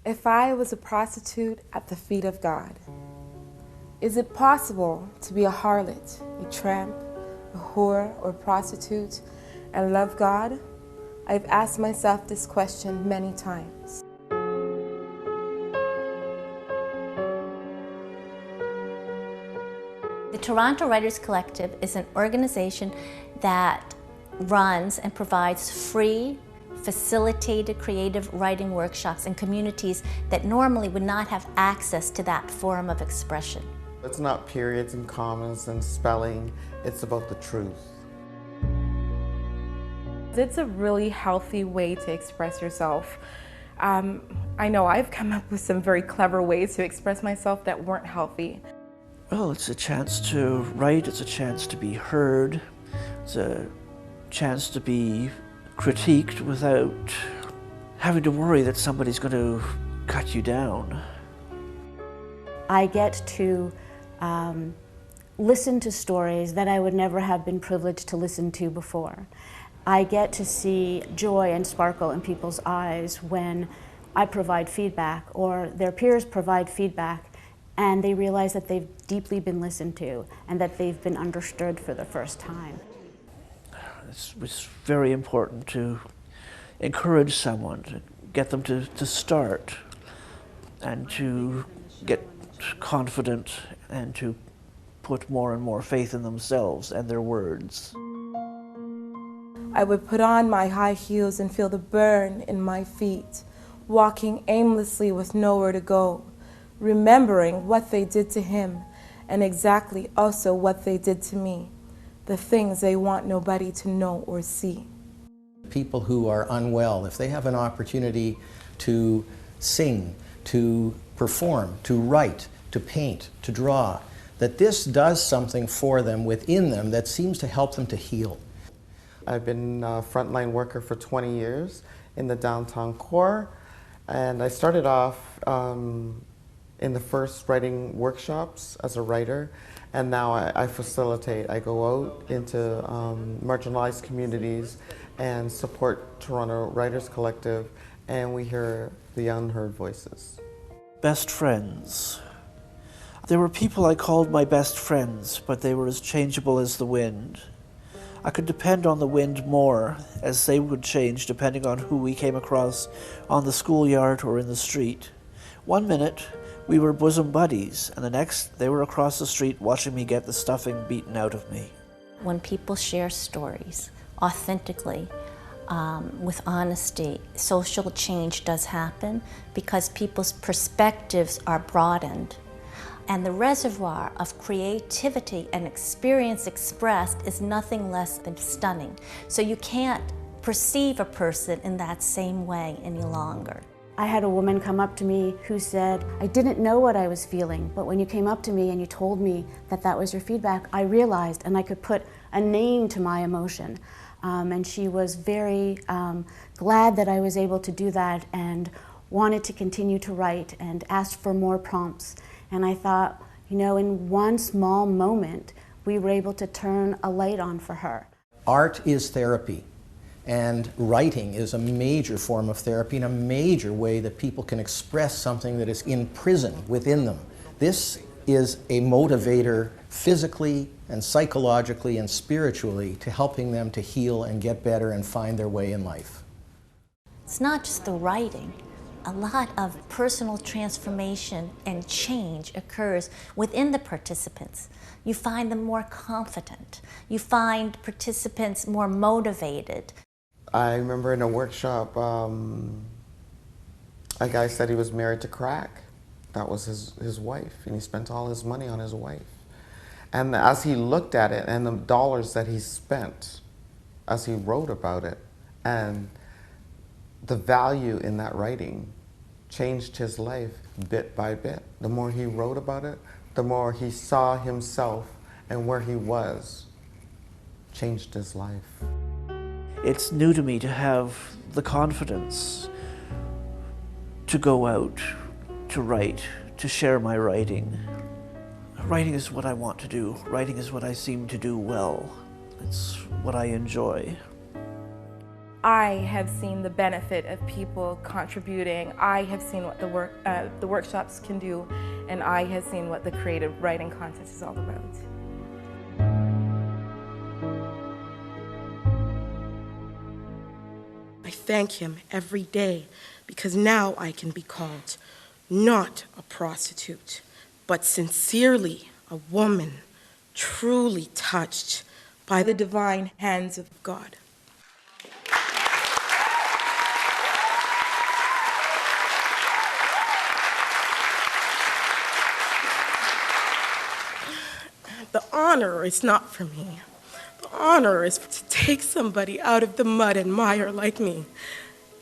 If I was a prostitute at the feet of God, is it possible to be a harlot, a tramp, a whore, or prostitute and love God? I've asked myself this question many times. The Toronto Writers Collective is an organization that runs and provides free, facilitated creative writing workshops in communities that normally would not have access to that form of expression. It's not periods and commas and spelling, it's about the truth. It's a really healthy way to express yourself. I know I've come up with some very clever ways to express myself that weren't healthy. Well, it's a chance to write, it's a chance to be heard, it's a chance to be critiqued without having to worry that somebody's going to cut you down. I get to listen to stories that I would never have been privileged to listen to before. I get to see joy and sparkle in people's eyes when I provide feedback or their peers provide feedback and they realize that they've deeply been listened to and that they've been understood for the first time. It's very important to encourage someone, to get them to start and to get confident and to put more and more faith in themselves and their words. I would put on my high heels and feel the burn in my feet, walking aimlessly with nowhere to go, remembering what they did to him and exactly also what they did to me, the things they want nobody to know or see. People who are unwell, if they have an opportunity to sing, to perform, to write, to paint, to draw, that this does something for them within them that seems to help them to heal. I've been a frontline worker for 20 years in the downtown core, and I started off in the first writing workshops as a writer, and now I facilitate. I go out into marginalized communities and support Toronto Writers Collective, and we hear the unheard voices. Best friends. There were people I called my best friends, but they were as changeable as the wind. I could depend on the wind more, as they would change depending on who we came across on the schoolyard or in the street. 1 minute, we were bosom buddies, and the next, they were across the street watching me get the stuffing beaten out of me. When people share stories authentically, with honesty, social change does happen because people's perspectives are broadened. And the reservoir of creativity and experience expressed is nothing less than stunning. So you can't perceive a person in that same way any longer. I had a woman come up to me who said, I didn't know what I was feeling, but when you came up to me and you told me that that was your feedback, I realized and I could put a name to my emotion. And she was very glad that I was able to do that and wanted to continue to write and asked for more prompts. And I thought, you know, in one small moment, we were able to turn a light on for her. Art is therapy, and writing is a major form of therapy and a major way that people can express something that is in prison within them. This is a motivator physically and psychologically and spiritually to helping them to heal and get better and find their way in life. It's not just the writing. A lot of personal transformation and change occurs within the participants. You find them more confident. You find participants more motivated. I remember in a workshop, a guy said he was married to crack. That was his wife, and he spent all his money on his wife. And as he looked at it and the dollars that he spent, as he wrote about it, and the value in that writing changed his life bit by bit. The more he wrote about it, the more he saw himself and where he was, changed his life. It's new to me to have the confidence to go out, to write, to share my writing. Writing is what I want to do. Writing is what I seem to do well. It's what I enjoy. I have seen the benefit of people contributing. I have seen what the workshops can do, and I have seen what the creative writing contest is all about. I thank him every day because now I can be called not a prostitute, but sincerely a woman truly touched by the divine hands of God. The honor is not for me. The honor is to take somebody out of the mud and mire like me,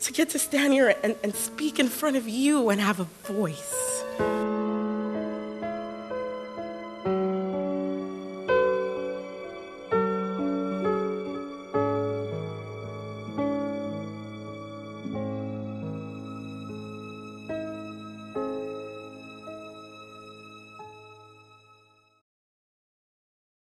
to get to stand here and speak in front of you and have a voice.